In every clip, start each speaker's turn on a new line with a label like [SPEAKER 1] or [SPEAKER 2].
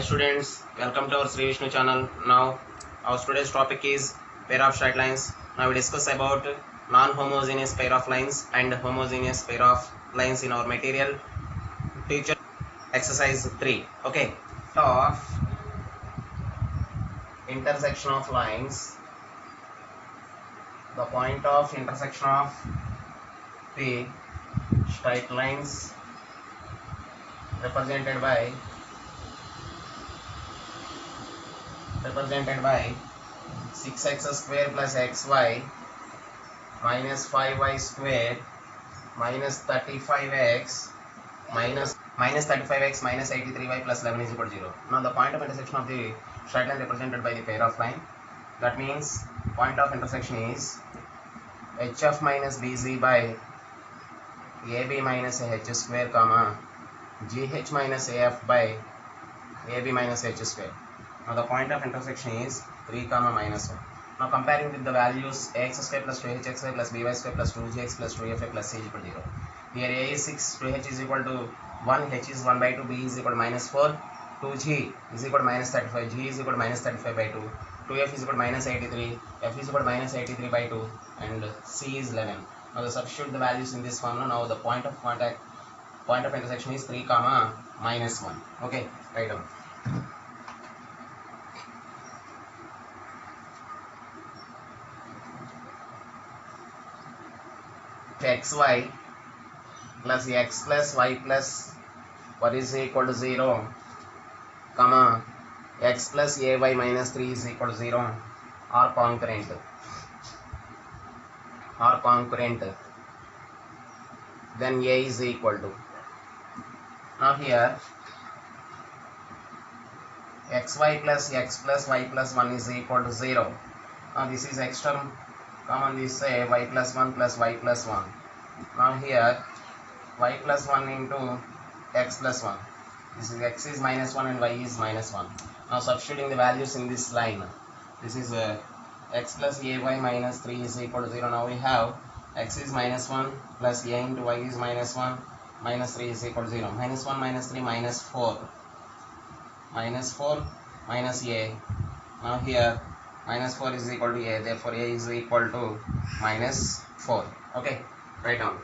[SPEAKER 1] students, welcome to our Sri Vishnu channel. Now our today's topic is pair of straight lines. Now we discuss about non-homogeneous pair of lines and homogeneous pair of lines in our material. Teacher exercise 3. Okay. Of intersection of lines, the point of intersection of the straight lines represented by 6x square plus xy minus 5y square minus 35x minus 35x minus 83y plus 11 is equal to 0. Now the point of intersection of the straight line represented by the pair of line. That means point of intersection is hf minus bz by ab minus h square comma gh minus af by ab minus h square. Now the point of intersection is 3 comma minus 1. Now comparing with the values ax square plus 2hxy plus by square plus 2gx plus 2fa plus c is equal to 0. Here a is 6, 2h is equal to 1, h is 1 by 2, b is equal to minus 4, 2g is equal to minus 35, g is equal to minus 35 by 2, 2f is equal to minus 83, f is equal to minus 83 by 2, and c is 11. Now the substitute the values in this formula. Now the point of intersection is 3 comma minus 1. Okay, write down. xy plus x plus y plus what is equal to 0 comma x plus ay minus 3 is equal to 0 are concurrent, then a is equal to, now here xy plus x plus y plus 1 is equal to 0. Now this is x term, common this say y plus 1 plus y plus 1. Now here y plus 1 into x plus 1. This is x is minus 1 and y is minus 1. Now substituting the values in this line. This is x plus ay minus 3 is equal to 0. Now we have x is minus 1 plus a into y is minus 1 minus 3 is equal to 0. Minus 1 minus 3 minus 4. Minus 4 minus a. Now here minus 4 is equal to a. Therefore a is equal to minus 4. Okay, write down.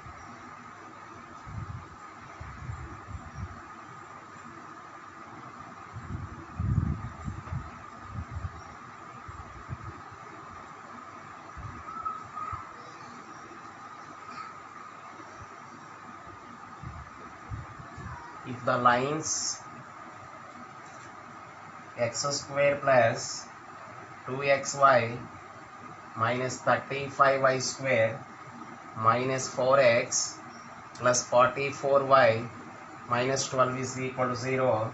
[SPEAKER 1] If the lines x square plus 2xy minus 35y square minus 4x plus 44y minus 12 is equal to 0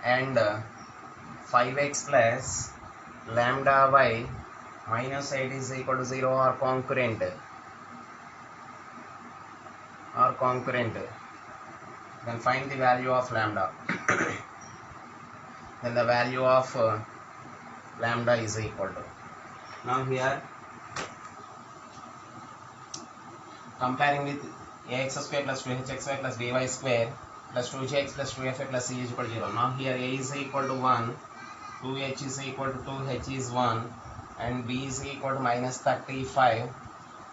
[SPEAKER 1] and 5x plus lambda y minus 8 is equal to 0 are concurrent, then find the value of lambda. Then the value of lambda is equal to, now here comparing with ax square plus 2hxy plus by square plus 2gx plus 2fa plus c is equal to 0. Now here a is equal to 1, 2h is equal to 2, h is 1, and b is equal to minus 35,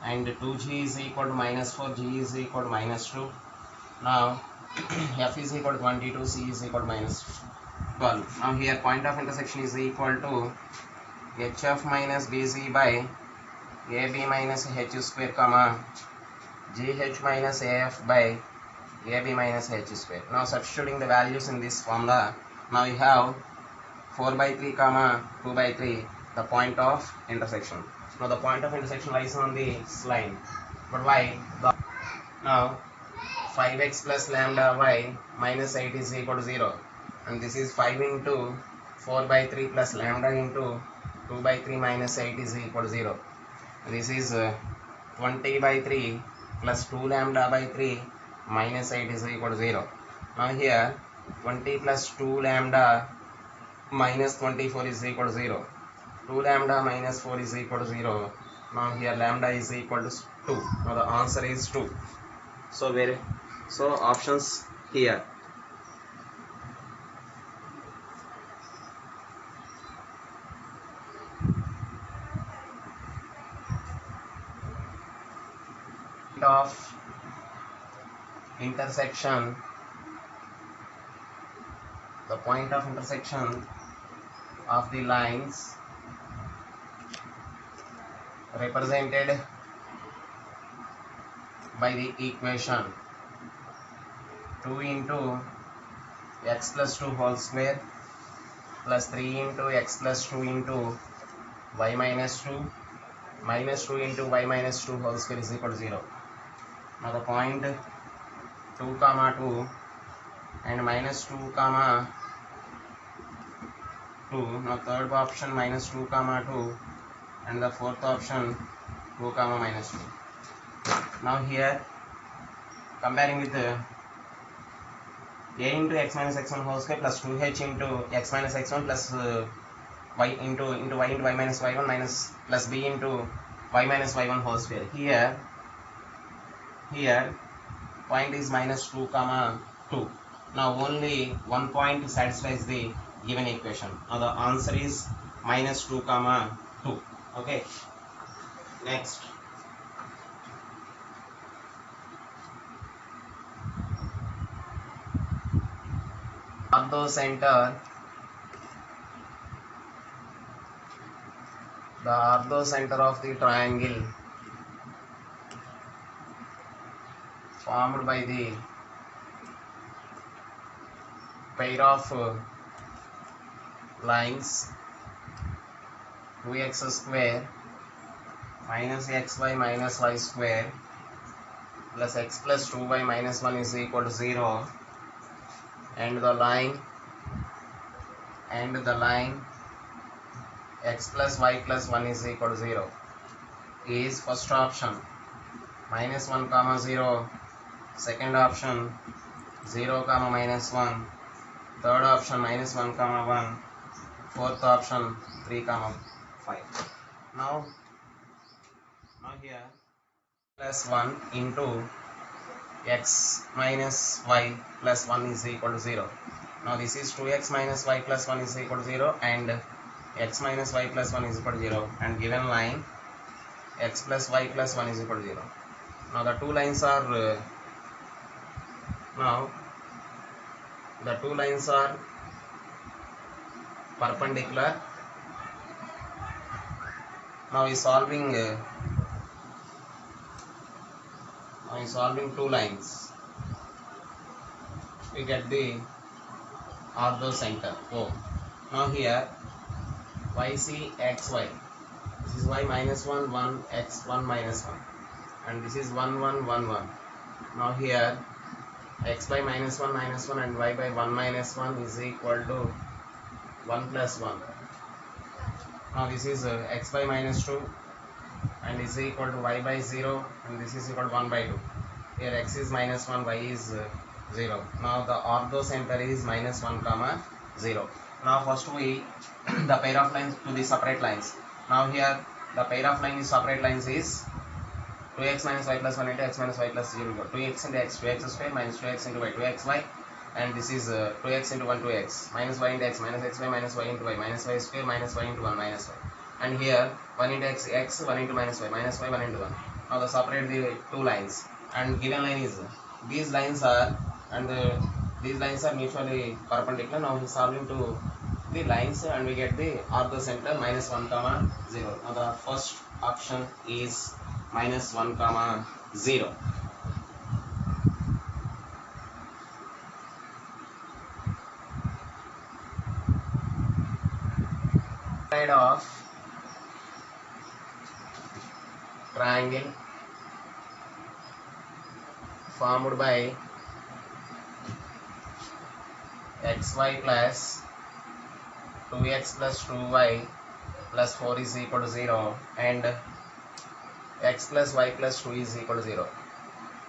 [SPEAKER 1] and 2g is equal to minus 4, g is equal to minus 2. Now f is equal to 22, c is equal to minus 12. Now here point of intersection is equal to hf minus bc by ab minus h square comma gh minus af by ab minus h square. Now substituting the values in this formula, now we have 4 by 3 comma 2 by 3 the point of intersection. Now the point of intersection lies on this line, but why? Now 5x plus lambda y minus 8 is equal to 0, and this is 5 into 4 by 3 plus lambda into 2 by 3 minus 8 is equal to 0. This is 20 by 3 plus 2 lambda by 3 minus 8 is equal to 0. Now here 20 plus 2 lambda minus 24 is equal to 0. 2 lambda minus 4 is equal to 0. Now here lambda is equal to 2. Now the answer is 2. So options here. of intersection, the point of intersection of the lines represented by the equation 2 into x plus 2 whole square plus 3 into x plus 2 into y minus 2 minus 2 into y minus 2 whole square is equal to 0. Now the point 2 comma 2 and minus 2 comma 2. Now third option minus 2 comma 2 and the fourth option 2 comma minus 2. Now here comparing with a into x minus x1 whole square plus 2h into x minus x1 plus y into y minus y1 minus plus b into y minus y1 whole square. Here point is minus 2 comma 2. Now only one point satisfies the given equation. Now the answer is minus 2 comma 2. Okay, next. The orthocenter of the triangle formed by the pair of lines 2x square minus xy minus y square plus x plus 2y minus 1 is equal to 0, and the line x plus y plus 1 is equal to 0 is first option minus 1 comma 0, second option 0 comma minus 1, third option minus 1 comma 1, fourth option 3 comma 5. Now here plus 1 into x minus y plus 1 is equal to 0. Now this is 2x minus y plus 1 is equal to 0 and x minus y plus 1 is equal to 0, and given line x plus y plus 1 is equal to 0. Now the two lines are perpendicular. Now we solving two lines, we get the orthocenter O. Now here yc xy, this is y minus 1 1 x 1 minus 1, and this is 1 1 1 1. Now here x by minus 1 and y by 1 minus 1 is equal to 1 plus 1. Now this is x by minus 2 and is equal to y by 0, and this is equal to 1 by 2. Here x is minus 1, y is 0. Now the orthocenter is minus 1 comma 0. Now first we the pair of lines to the separate lines. Now here the pair of line is separate lines is 2x minus y plus 1 into x minus y plus 0, 2x into x, 2x square minus 2x into y, 2xy, and this is 2x into 1 2x minus y into x minus xy minus y into y minus y square minus y into 1 minus y, and here 1 into x 1 into minus y 1 into 1. Now the separate the two lines, and given line is these lines are mutually perpendicular. Now we solving to the lines and we get the orthocenter minus 1 comma 0. Now the first option is minus 1 comma 0. Side of triangle formed by xy plus 2x plus 2y plus 4 is equal to 0, and x plus y plus 2 is equal to 0.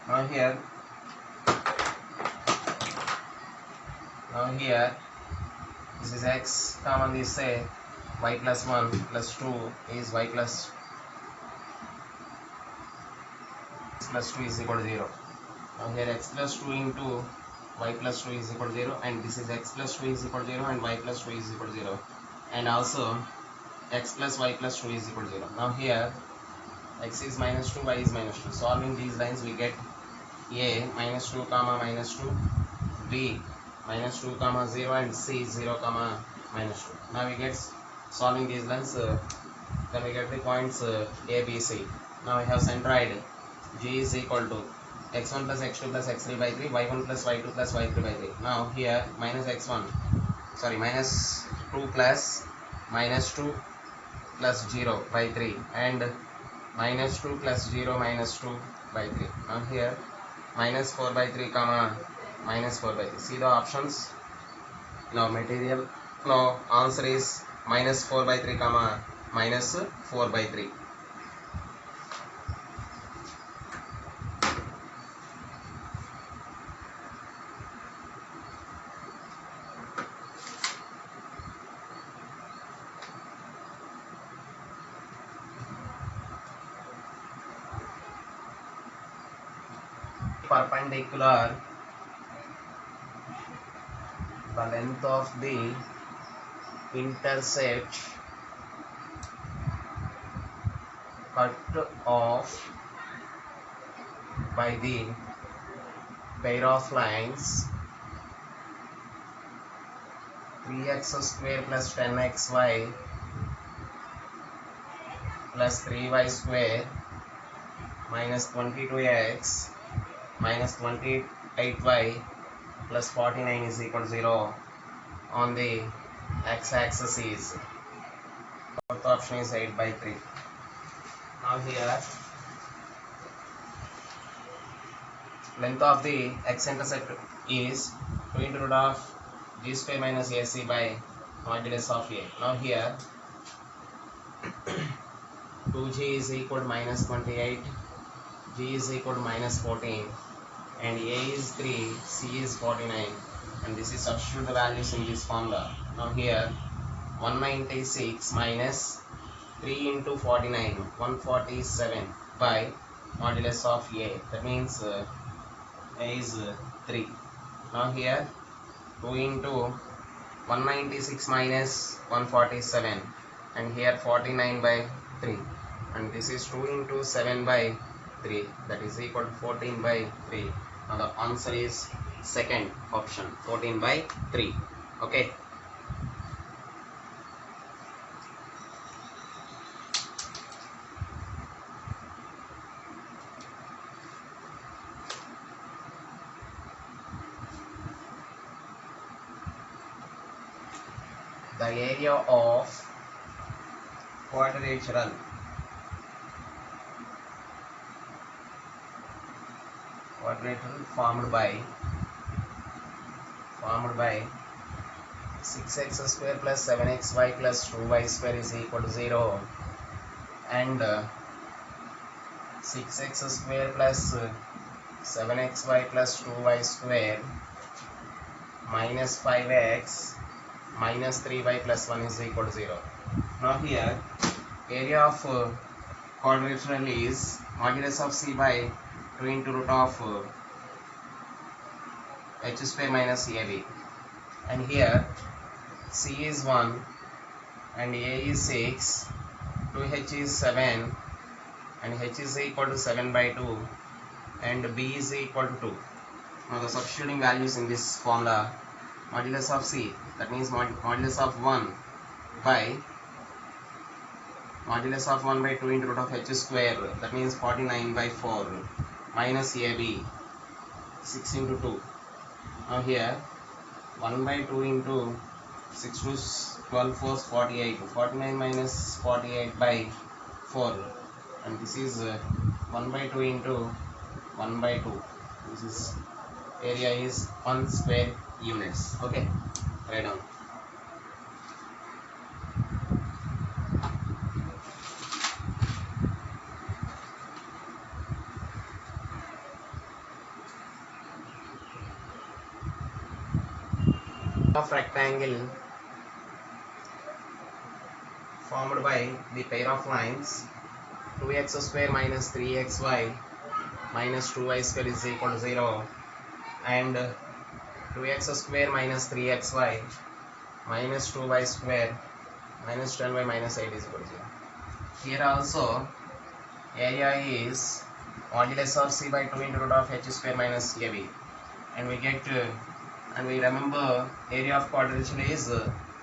[SPEAKER 1] Now here this is x, common this say y plus 1 plus 2 is y plus 2 is equal to 0. Now here x plus 2 into y plus 2 is equal to 0, and this is x plus 2 is equal to 0 and y plus 2 is equal to 0, and also x plus y plus 2 is equal to 0. Now here x is minus 2, y is minus 2. Solving these lines we get a minus 2 comma minus 2, b minus 2 comma 0, and c 0 comma minus 2. Now we get solving these lines, then we get the points a, b, c. Now we have centroid g is equal to x1 plus x2 plus x3 by 3, y1 plus y2 plus y3 by 3. Now here minus 2 plus minus 2 plus 0 by 3, and minus 2 plus 0 minus 2 by 3. Now here minus 4 by 3 comma minus 4 by 3. See the options. Now material. Now answer is minus 4 by 3 comma minus 4 by 3. Perpendicular, the length of the intercept cut off by the pair of lines 3x square plus 10xy plus 3y square minus 22x minus 28y plus 49 is equal to 0 on the x-axis is. Fourth option is 8 by 3. Now here length of the x-intercept is 2 into root of g square minus ac by modulus of a. Now here 2g is equal to minus 28, g is equal to minus 14, and a is 3, c is 49, and this is substitute the values in this formula. Now here 196 minus 3 into 49, 147 by modulus of a. That means a is 3. Now here 2 into 196 minus 147, and here 49 by 3, and this is 2 into 7 by 3, that is equal to 14 by 3. Now the answer is second option, 14 by 3. Okay. The area of quadrilateral formed by 6x square plus 7xy plus 2y square is equal to 0, and 6x square plus 7xy plus 2y square minus 5x minus 3y plus 1 is equal to 0. Now here area of quadrilateral is modulus of c by 2 into root of h square minus ab, and here c is 1 and a is 6, 2h is 7, and h is equal to 7 by 2, and b is equal to 2. Now the substituting values in this formula, modulus of c, that means modulus of 1 by 2 into root of h square, that means 49 by 4, minus ab 6 into 2. Now here 1 by 2 into 6 to 12 4 is 48, 49 minus 48 by 4, and this is 1 by 2 into 1 by 2. This is area is 1 square units. Okay, write down. Of rectangle formed by the pair of lines 2x square minus 3xy minus 2y square is equal to 0, and 2x square minus 3xy minus 2y square minus 10y minus 8 is equal to 0. Here also area is modulus of c by 2 into root of h square minus ab, and we get and we remember area of quadrilateral is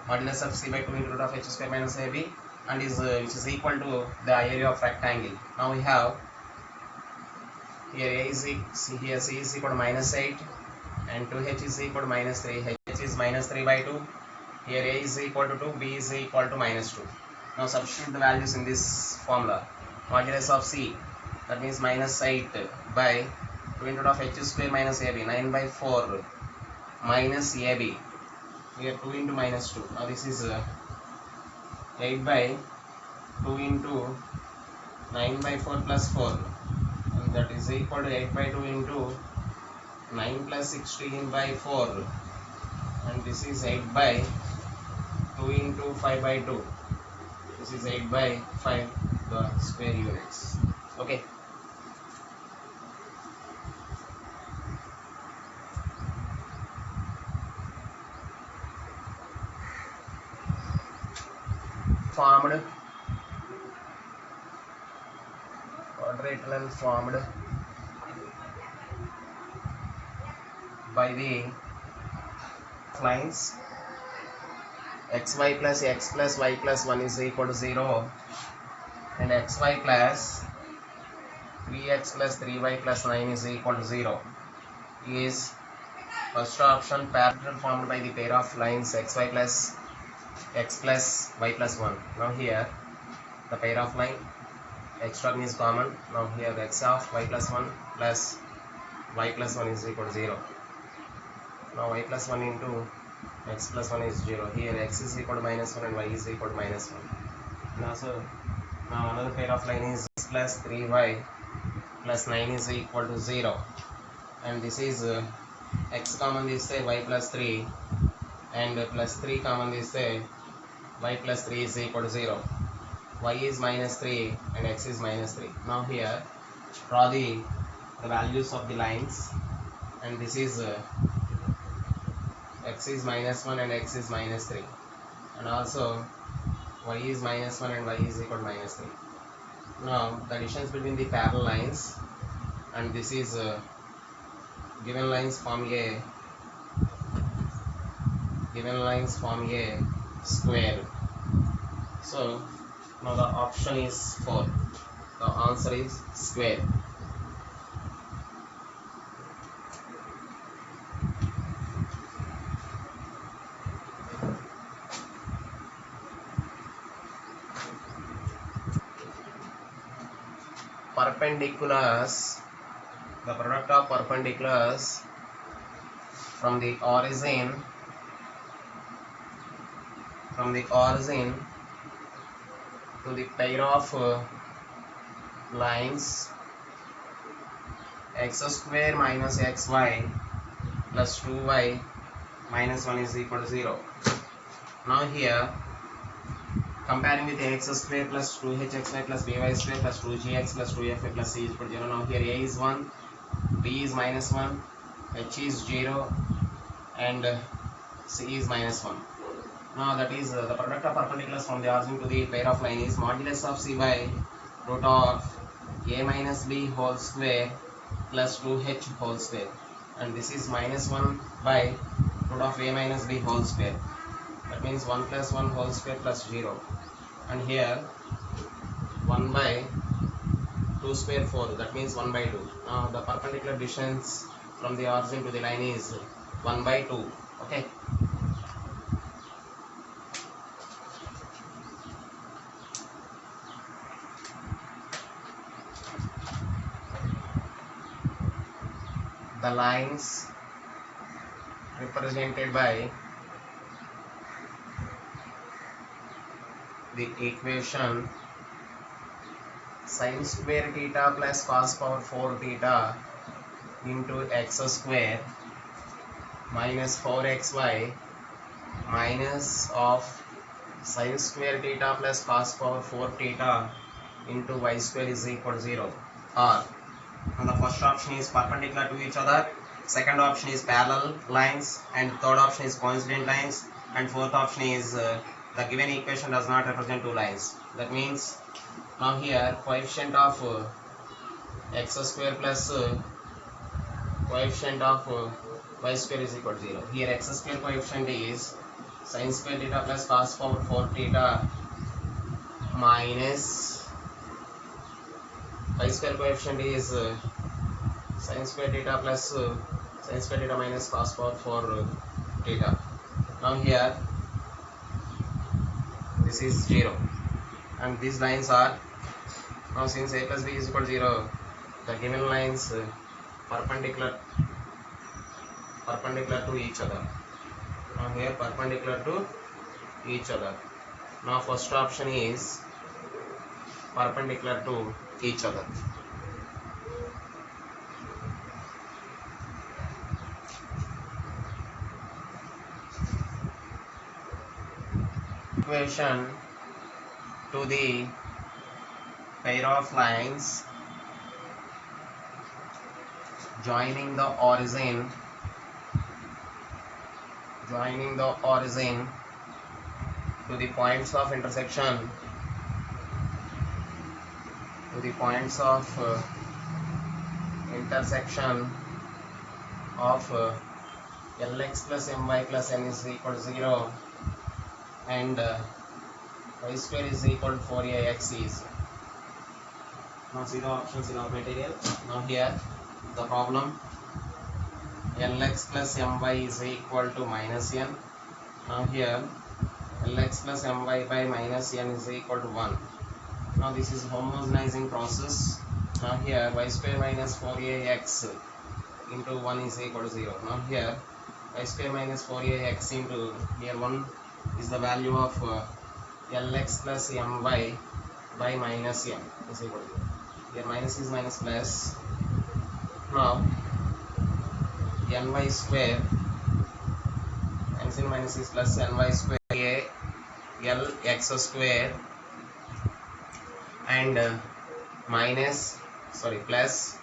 [SPEAKER 1] modulus of c by 2 into root of h square minus ab, and is which is equal to the area of rectangle. Now we have here a is here c is equal to minus 8 and 2h is equal to minus 3, h is minus 3 by 2, here a is equal to 2, b is equal to minus 2. Now substitute the values in this formula. Modulus of c, that means minus 8 by 2 into root of h square minus ab, 9 by 4 minus ab, here 2 into minus 2. Now this is 8 by 2 into 9 by 4 plus 4, and that is equal to 8 by 2 into 9 plus 16 by 4, and this is 8 by 2 into 5 by 2, this is 8 by 5 the square units. Okay, formed quadrilateral formed by the lines xy plus x plus y plus 1 is equal to 0, and xy plus 3x plus 3y plus 9 is equal to 0 is first option, parallel formed by the pair of lines xy plus x plus y plus 1. Now here the pair of line x term is common. Now here the x of y plus 1 plus y plus 1 is equal to 0. Now y plus 1 into x plus 1 is 0. Here x is equal to minus 1 and y is equal to minus 1. Now another pair of line is x plus 3y plus 9 is equal to 0, and this is x common this say y plus 3, and plus 3 common this say y plus 3 is equal to 0. Y is minus 3 and x is minus 3. Now here draw the values of the lines, and this is x is minus 1 and x is minus 3, and also y is minus 1 and y is equal to minus 3. Now the distance between the parallel lines, and this is given lines form a square. So now the option is 4. The answer is square. Perpendiculars, the product of perpendiculars from the origin to the pair of lines x square minus xy plus 2y minus 1 is equal to 0. Now here comparing with ax square plus 2hxy plus by square plus 2gx plus 2fy plus c is equal to 0. Now here a is 1, b is minus 1, h is 0, and c is minus 1. Now that is the product of perpendiculars from the origin to the pair of line is modulus of c by root of a minus b whole square plus 2h whole square, and this is minus 1 by root of a minus b whole square, that means 1 plus 1 whole square plus 0, and here 1 by 2 square 4, that means 1 by 2. Now the perpendicular distance from the origin to the line is 1 by 2. Okay, the lines represented by the equation sin square theta plus cos power 4 theta into x square minus 4xy minus of sin square theta plus cos power 4 theta into y square is equal to 0, or and the first option is perpendicular to each other, second option is parallel lines, and third option is coincident lines, and fourth option is the given equation does not represent two lines. That means now here coefficient of x square plus coefficient of y square is equal to 0. Here x square coefficient is sin square theta plus cos power 4 theta minus y square coefficient is sin square theta plus sin square theta minus cos power 4 theta. Now here this is 0 and these lines are, now since a plus b is equal to 0, the given lines perpendicular to each other. Now here perpendicular to each other. Now first option is perpendicular to each other. Equation to the pair of lines joining the origin to the points of intersection of Lx plus my plus n is equal to 0 and y square is equal to 4ax is. Now see the options in our material. Now here the problem, Lx plus my is equal to minus n. Now here Lx plus my by minus n is equal to 1. Now this is homogenizing process. Now here y square minus 4ax into 1 is equal to 0. Now here y square minus 4ax into, here 1 is the value of Lx plus my by minus n is equal to 0. Here minus is minus plus. Now ny square, and minus is plus, ny square a lx square and plus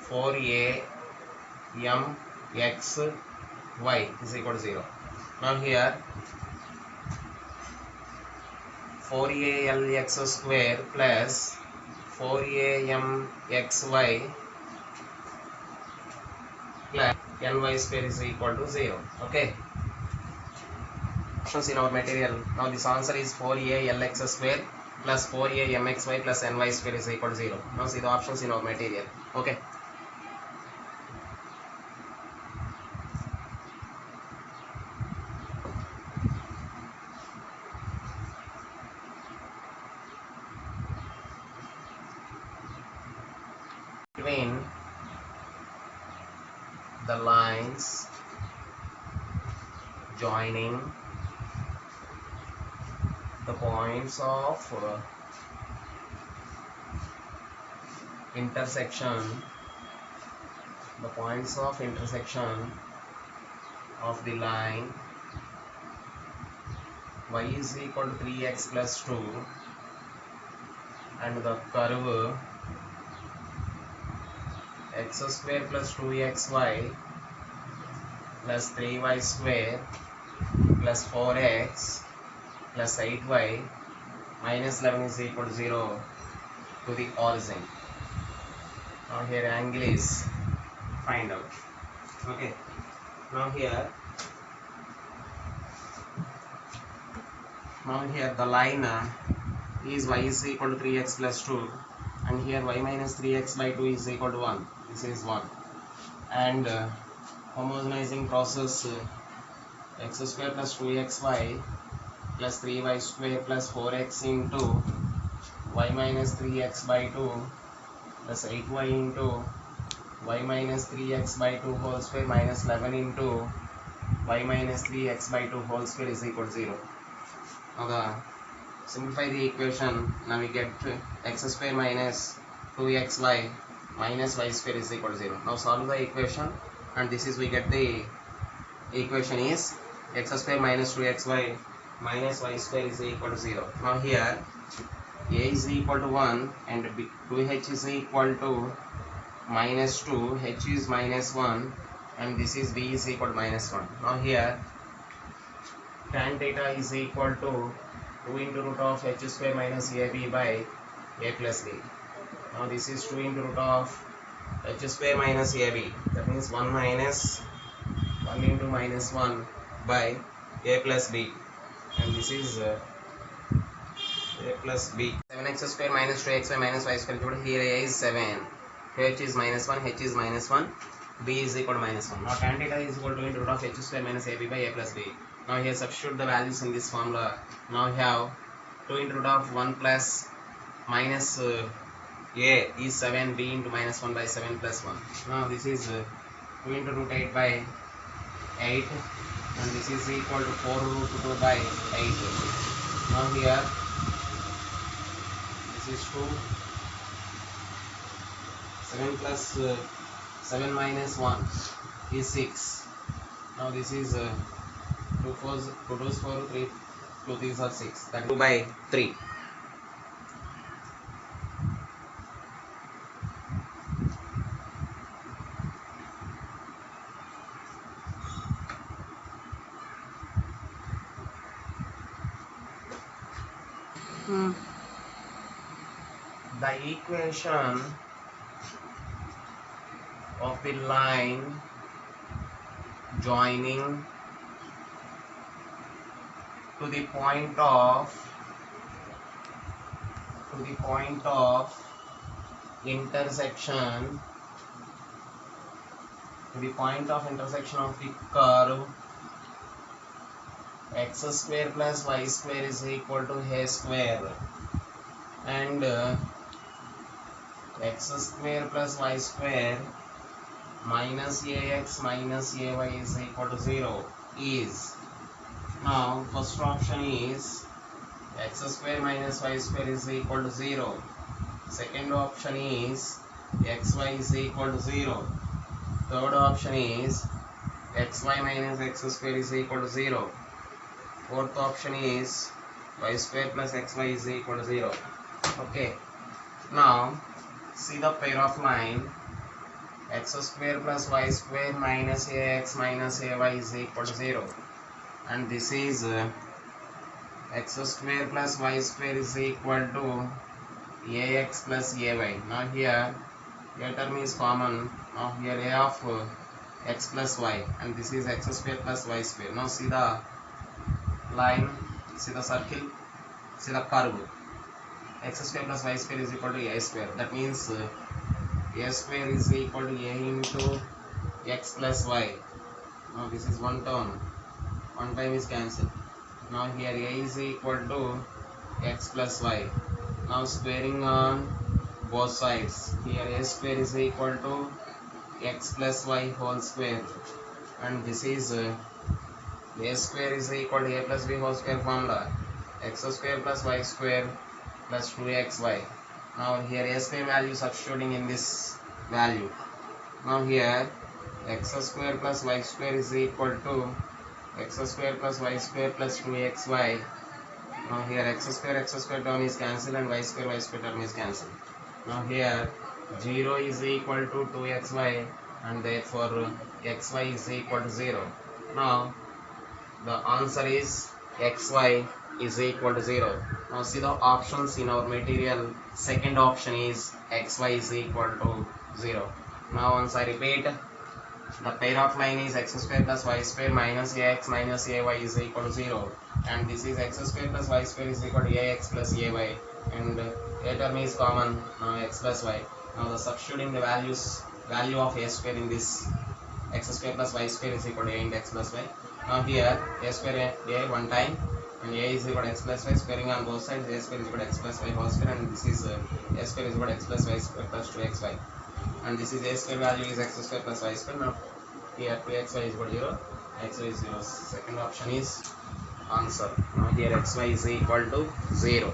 [SPEAKER 1] 4a mx y is equal to 0. Now here 4a lx square plus 4a mxy plus ny square is equal to 0. Okay. Options in our material. Now this answer is 4a lx square plus 4a mxy plus ny square is equal to 0. Now see the options in our material. Okay. Between the lines joining the points of intersection of the line y is equal to 3x plus 2 and the curve x square plus 2xy plus 3y square plus 4x plus 8y minus 11 is equal to 0 to the origin. Now here angle is find out. Okay. Now here the line is y is equal to 3x plus 2 and here y minus 3x by 2 is equal to 1. This is 1 and homogenizing process x square plus 2xy plus 3y square plus 4x into y minus 3x by 2 plus 8y into y minus 3x by 2 whole square minus 11 into y minus 3x by 2 whole square is equal to 0. Now simplify the equation. Now we get x square minus 2xy minus y square is equal to 0. Now solve the equation and this is we get the equation is x square minus 2xy minus y square is equal to 0. Now here a is equal to 1 and 2h is equal to minus 2, h is minus 1 and this is b is equal to minus 1. Now here tan theta is equal to 2 into root of h square minus ab by a plus b. Now this is 2 into root of h square minus ab. That means 1 minus 1 into minus 1 by a plus b. And this is a plus b. 7x square minus 2xy minus y square. Here a is 7. H is minus 1. H is minus 1. B is equal to minus 1. Now tan theta is equal to into root of h square minus ab by a plus b. Now here substitute the values in this formula. Now we have 2 into root of 1 plus minus a is 7, b into minus 1 by 7 plus 1. Now this is 2 into root 8 by 8, and this is equal to 4 root 2 by 8. Now here this is 2, 7 plus 7 minus 1 is 6. Now this is 2 4s 2 2s 4, 3 2 3s are 6. That is 2 by 3. The equation of the line joining to the point of intersection of the curve x square plus y square is equal to a square, and x square plus y square minus ax minus ay is equal to 0 is. Now first option is x square minus y square is equal to 0. Second option is xy is equal to 0. Third option is xy minus x square is equal to 0. Fourth option is y square plus xy is equal to 0. Okay. Now see the pair of line x square plus y square minus ax minus ay is equal to 0, and this is x square plus y square is equal to ax plus ay. Now here a term is common. Now here a of x plus y, and this is x square plus y square. Now see the line, see the circle, see the curve. X square plus y square is equal to a square. That means a square is equal to a into x plus y. Now this is one term, one time is cancelled. Now here a is equal to x plus y. Now squaring on both sides. Here a square is equal to x plus y whole square, and this is a square is equal to a plus b whole square formula. X square plus y square plus 2xy. Now here a square value substituting in this value. Now here x square plus y square is equal to x square plus y square plus 2xy. Now here x square term is cancelled and y square term is cancelled. Now here 0 is equal to 2xy, and therefore xy is equal to 0. Now the answer is xy is equal to 0. Now see the options in our material. Second option is xy is equal to 0. Now once I repeat, the pair of line is x square plus y square minus ax minus ay is equal to 0, and this is x square plus y square is equal to ax plus ay, and a term is common. Now x plus y. Now the substituting the value of a square in this x square plus y square is equal to a into x plus y. Now here a square a one time, and a is equal to x plus y, squaring on both sides. A square is equal to x plus y whole square, and this is a square is equal to x plus y square plus 2xy, and this is a square value is x square plus y square. Now here 2xy is equal to 0, xy is 0. Second option is answer. Now here xy is equal to 0.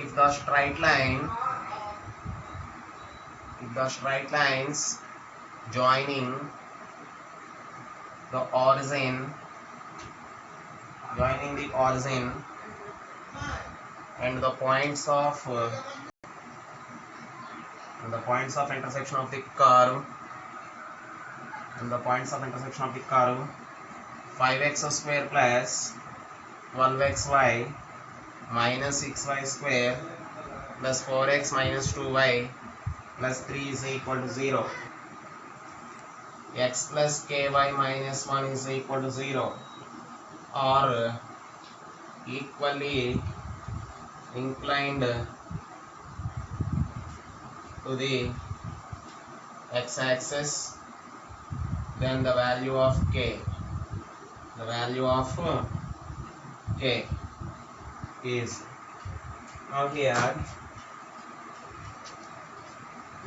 [SPEAKER 1] If the straight lines joining the origin and the points of intersection of the curve and the points of intersection of the curve 5x square plus 12xy minus 6y square plus 4x minus 2y plus 3 is equal to 0. X plus ky minus 1 is equal to 0, or equally inclined to the x-axis, then the value of k is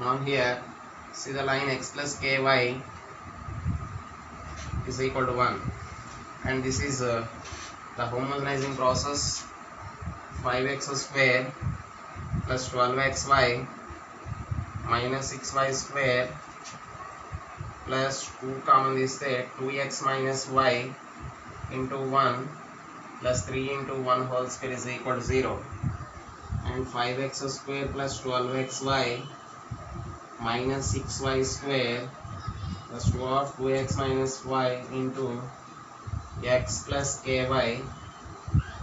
[SPEAKER 1] now here see the line x plus ky is equal to 1, and this is the homogenizing process. 5x square plus 12xy minus 6y square plus 2 common is there, 2x minus y into 1 plus 3 into 1 whole square is equal to 0, and 5x square plus 12xy minus 6y square plus 2 of 2x minus y into x plus ky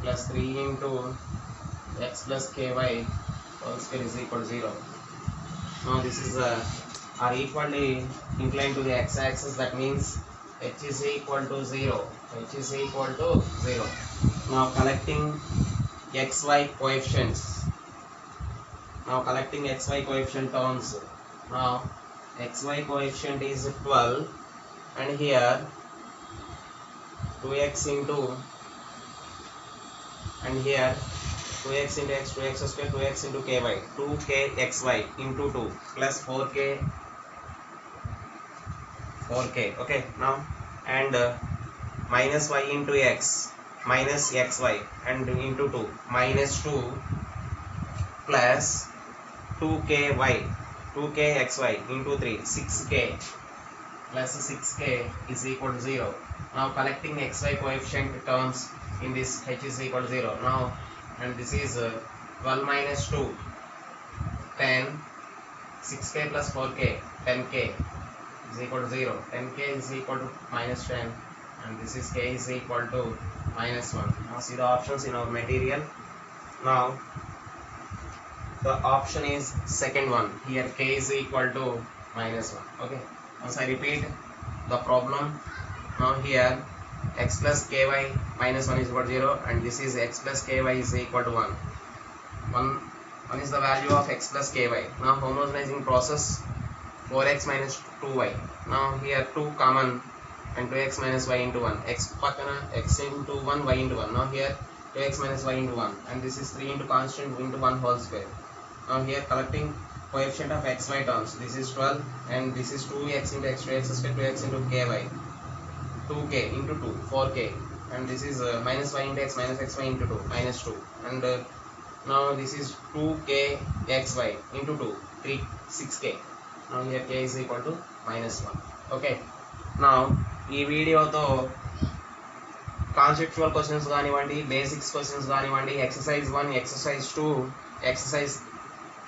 [SPEAKER 1] plus 3 into x plus ky whole square is equal to 0. Now this is are equally inclined to the x-axis, that means h is equal to 0. Now collecting xy coefficient terms. Now xy coefficient is 12, and here 2x into, and here 2x into x, 2x square, 2x into ky, 2kxy into 2 plus 4k, okay. Now and minus y into x minus xy and into 2 minus 2 plus 2kxy into 3 6k plus 6k is equal to 0. Now collecting xy coefficient terms in this h is equal to 0. Now and this is 12 minus 2 10, 6k plus 4k 10k is equal to 0. 10k is equal to minus 10, and this is k is equal to minus 1. Now see the options in our material. Now the option is second one. Here k is equal to minus 1. Okay. Once I repeat the problem. Now here x plus ky minus 1 is equal to 0, and this is x plus ky is equal to 1. 1 is the value of x plus ky. Now homogenizing process 4x minus 2y. Now here 2 common and 2x minus y into 1. X pakana x into 1, y into 1. Now here 2x minus y into 1, and this is 3 into constant into 1 whole square. Now here collecting coefficient of xy terms. This is 12, and this is 2x into x, 2x square, 2x into ky, 2k into 2, 4k, and this is minus y into x minus xy into 2, minus 2, and now this is 2kxy into 2, 6k. Now here k is equal to minus 1. Okay. Now ఈ వీడియోతో conceptual questions కానివ్వండి, basics questions కానివ్వండి, exercise 1, exercise 2, exercise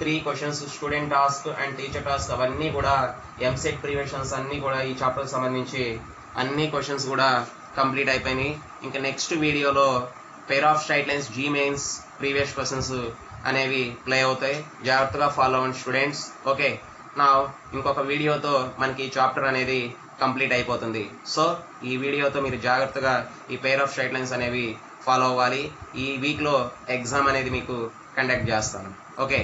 [SPEAKER 1] 3 questions, student task and teacher task అవన్నీ కూడా ఎంసెట్ ప్రివిషన్స్ అన్నీ కూడా ఈ చాప్టర్కి సంబంధించి అన్ని క్వశ్చన్స్ కూడా కంప్లీట్ అయిపోయినాయి. ఇంకా నెక్స్ట్ వీడియోలో pair of straight lines JEE mains previous questions అనేవి ప్లే అవుతాయి. జాగ్రత్తగా ఫాలో అవ్వండి స్టూడెంట్స్. ఓకే. నా ఇంకొక వీడియోతో మనకి ఈ చాప్టర్ అనేది కంప్లీట్ అయిపోతుంది. సో ఈ వీడియోతో మీరు జాగ్రత్తగా ఈ పెయిర్ ఆఫ్ స్ట్రైట్ లైన్స్ అనేవి ఫాలో అవ్వాలి. ఈ వీక్లో ఎగ్జామ్ అనేది మీకు కండక్ట్ చేస్తాను. ఓకే.